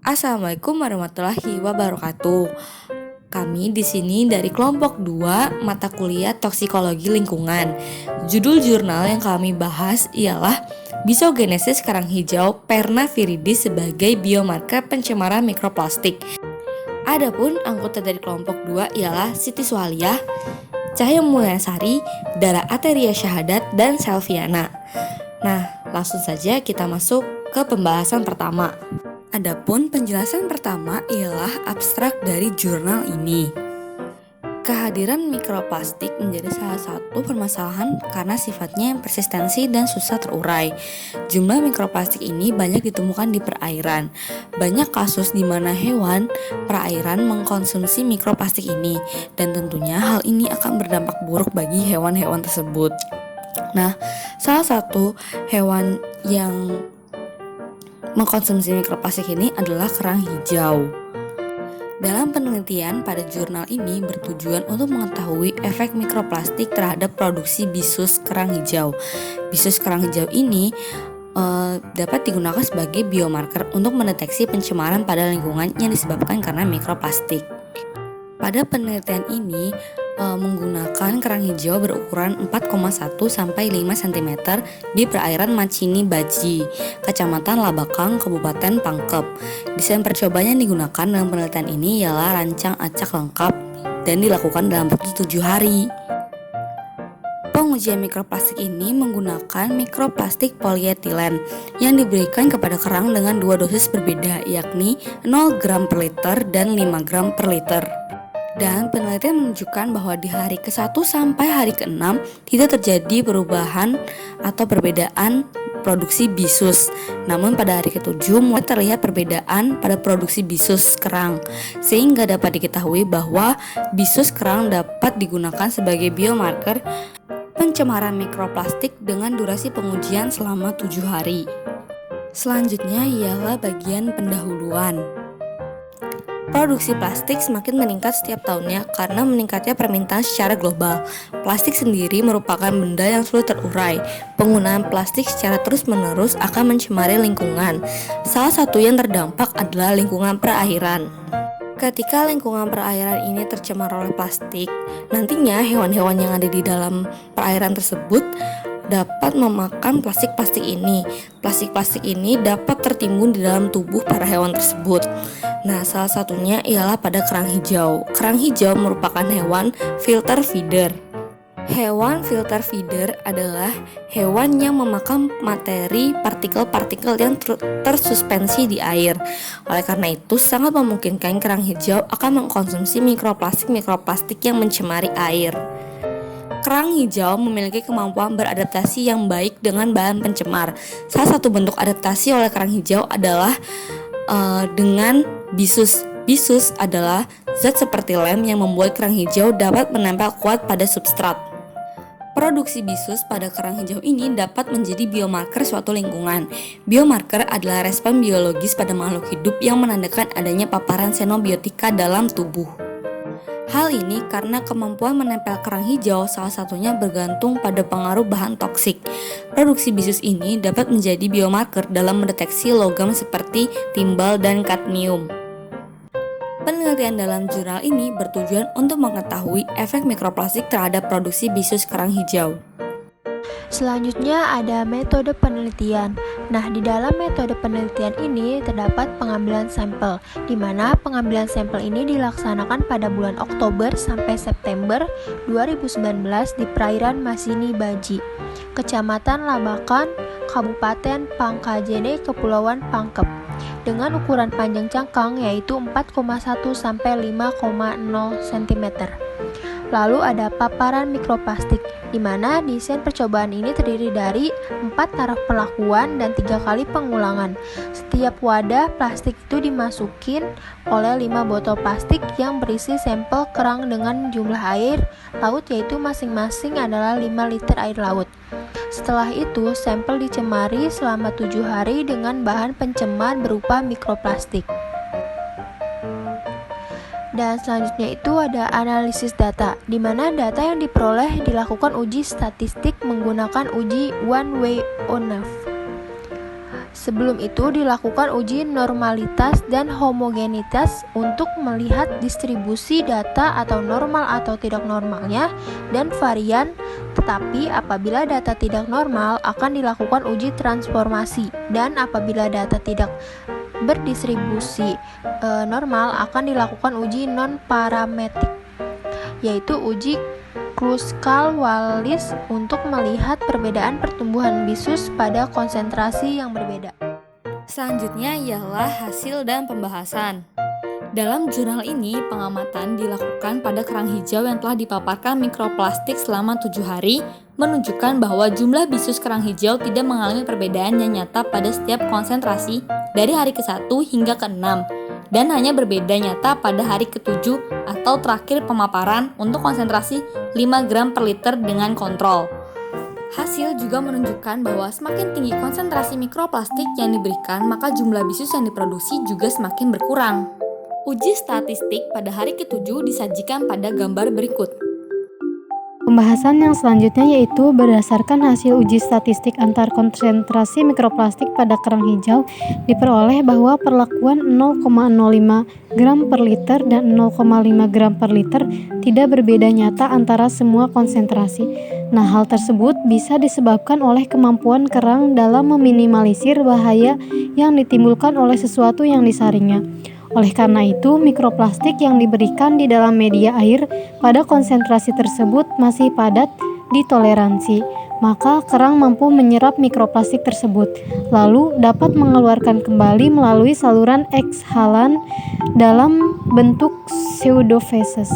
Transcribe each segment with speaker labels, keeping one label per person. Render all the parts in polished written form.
Speaker 1: Assalamualaikum warahmatullahi wabarakatuh. Kami di sini dari kelompok 2 mata kuliah toksikologi lingkungan. Judul jurnal yang kami bahas ialah Bisogenesis kerang hijau Perna viridis sebagai biomarker pencemaran mikroplastik. Adapun anggota dari kelompok 2 ialah Siti Suhaliah, Cahaya Mulyansari, Dara Ateria Syahadat, dan Selviana. Nah, langsung saja kita masuk ke pembahasan pertama. Adapun penjelasan pertama ialah abstrak dari jurnal ini. Kehadiran mikroplastik menjadi salah satu permasalahan karena sifatnya yang persistensi dan susah terurai. Jumlah mikroplastik ini banyak ditemukan di perairan. Banyak kasus di mana hewan perairan mengkonsumsi mikroplastik ini, dan tentunya hal ini akan berdampak buruk bagi hewan-hewan tersebut. Nah, salah satu hewan yang mengkonsumsi mikroplastik ini adalah kerang hijau. Dalam penelitian pada jurnal ini bertujuan untuk mengetahui efek mikroplastik terhadap produksi bisus kerang hijau. Bisus kerang hijau ini dapat digunakan sebagai biomarker untuk mendeteksi pencemaran pada lingkungan yang disebabkan karena mikroplastik. Pada penelitian ini menggunakan kerang hijau berukuran 4,1 sampai 5 cm di perairan Macini Baji, Kecamatan Labakang, Kabupaten Pangkep. Desain percobaan yang digunakan dalam penelitian ini ialah rancang acak lengkap dan dilakukan dalam waktu 7 hari. Pengujian mikroplastik ini menggunakan mikroplastik polietilen yang diberikan kepada kerang dengan 2 dosis berbeda, yakni 0 gram per liter dan 5 gram per liter. Dan penelitian menunjukkan bahwa di hari ke-1 sampai hari ke-6 tidak terjadi perubahan atau perbedaan produksi bisus. Namun pada hari ke-7 mulai terlihat perbedaan pada produksi bisus kerang, sehingga dapat diketahui bahwa bisus kerang dapat digunakan sebagai biomarker pencemaran mikroplastik dengan durasi pengujian selama 7 hari. Selanjutnya ialah bagian pendahuluan. Produksi plastik semakin meningkat setiap tahunnya karena meningkatnya permintaan secara global. Plastik sendiri merupakan benda yang sulit terurai. Penggunaan plastik secara terus-menerus akan mencemari lingkungan. Salah satu yang terdampak adalah lingkungan perairan. Ketika lingkungan perairan ini tercemar oleh plastik, nantinya hewan-hewan yang ada di dalam perairan tersebut dapat memakan plastik-plastik ini. Plastik-plastik ini dapat tertimbun di dalam tubuh para hewan tersebut. Nah, salah satunya ialah pada kerang hijau. Kerang hijau merupakan hewan filter feeder. Hewan filter feeder adalah hewan yang memakan materi partikel-partikel yang tersuspensi di air. Oleh karena itu, sangat memungkinkan kerang hijau akan mengkonsumsi mikroplastik yang mencemari air. Kerang hijau memiliki kemampuan beradaptasi yang baik dengan bahan pencemar. Salah satu bentuk adaptasi oleh kerang hijau adalah dengan bisus. Bisus adalah zat seperti lem yang membuat kerang hijau dapat menempel kuat pada substrat. Produksi bisus pada kerang hijau ini dapat menjadi biomarker suatu lingkungan. Biomarker adalah respon biologis pada makhluk hidup yang menandakan adanya paparan xenobiotika dalam tubuh. Hal ini karena kemampuan menempel kerang hijau salah satunya bergantung pada pengaruh bahan toksik. Produksi bisus ini dapat menjadi biomarker dalam mendeteksi logam seperti timbal dan kadmium. Penelitian dalam jurnal ini bertujuan untuk mengetahui efek mikroplastik terhadap produksi bisus kerang hijau.
Speaker 2: Selanjutnya ada metode penelitian. Nah, di dalam metode penelitian ini terdapat pengambilan sampel, di mana pengambilan sampel ini dilaksanakan pada bulan Oktober sampai September 2019 di perairan Masini Baji, Kecamatan Labakan, Kabupaten Pangkajene, Kepulauan Pangkep, dengan ukuran panjang cangkang yaitu 4,1 sampai 5,0 cm. Lalu ada paparan mikroplastik, di mana desain percobaan ini terdiri dari 4 taraf pelakuan dan 3 kali pengulangan. Setiap wadah plastik itu dimasukin oleh 5 botol plastik yang berisi sampel kerang dengan jumlah air laut yaitu masing-masing adalah 5 liter air laut. Setelah itu, sampel dicemari selama 7 hari dengan bahan pencemar berupa mikroplastik. Dan selanjutnya itu ada analisis data, di mana data yang diperoleh dilakukan uji statistik menggunakan uji one way ONAF. Sebelum itu dilakukan uji normalitas dan homogenitas untuk melihat distribusi data atau normal atau tidak normalnya dan varian. Tetapi apabila data tidak normal akan dilakukan uji transformasi, dan apabila data tidak berdistribusi normal akan dilakukan uji non-parametrik, yaitu uji Kruskal-Wallis untuk melihat perbedaan pertumbuhan bisus pada konsentrasi yang berbeda.
Speaker 1: Selanjutnya ialah hasil dan pembahasan. Dalam jurnal ini, pengamatan dilakukan pada kerang hijau yang telah dipaparkan mikroplastik selama 7 hari, menunjukkan bahwa jumlah bisus kerang hijau tidak mengalami perbedaan yang nyata pada setiap konsentrasi dari hari ke-1 hingga ke-6, dan hanya berbeda nyata pada hari ke-7 atau terakhir pemaparan untuk konsentrasi 5 gram per liter dengan kontrol. Hasil juga menunjukkan bahwa semakin tinggi konsentrasi mikroplastik yang diberikan, maka jumlah bisus yang diproduksi juga semakin berkurang. Uji statistik pada hari ke-7 disajikan pada gambar berikut.
Speaker 3: Pembahasan yang selanjutnya yaitu berdasarkan hasil uji statistik antar konsentrasi mikroplastik pada kerang hijau diperoleh bahwa perlakuan 0,05 gram per liter dan 0,5 gram per liter tidak berbeda nyata antara semua konsentrasi. Nah, hal tersebut bisa disebabkan oleh kemampuan kerang dalam meminimalisir bahaya yang ditimbulkan oleh sesuatu yang disaringnya. Oleh karena itu, mikroplastik yang diberikan di dalam media air pada konsentrasi tersebut masih padat ditoleransi, maka kerang mampu menyerap mikroplastik tersebut, lalu dapat mengeluarkan kembali melalui saluran ekshalan dalam bentuk pseudofeses.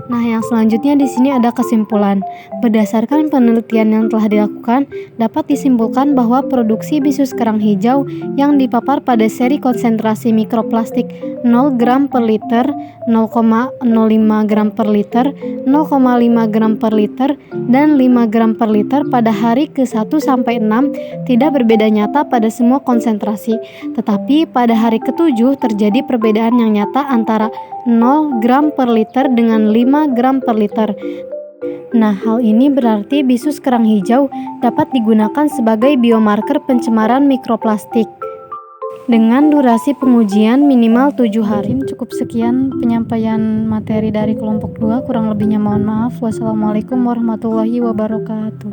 Speaker 3: Nah, yang selanjutnya di sini ada kesimpulan. Berdasarkan penelitian yang telah dilakukan, dapat disimpulkan bahwa produksi bisus kerang hijau yang dipapar pada seri konsentrasi mikroplastik 0 gram per liter, 0,05 gram per liter, 0,5 gram per liter, dan 5 gram per liter pada hari ke-1 sampai 6 tidak berbeda nyata pada semua konsentrasi. Tetapi pada hari ke-7 terjadi perbedaan yang nyata antara 0 gram per liter dengan 5 gram per liter. Nah, hal ini berarti bisus kerang hijau dapat digunakan sebagai biomarker pencemaran mikroplastik. Dengan durasi pengujian minimal 7 hari. Cukup sekian penyampaian materi dari kelompok 2, kurang lebihnya mohon maaf. Wassalamualaikum warahmatullahi wabarakatuh.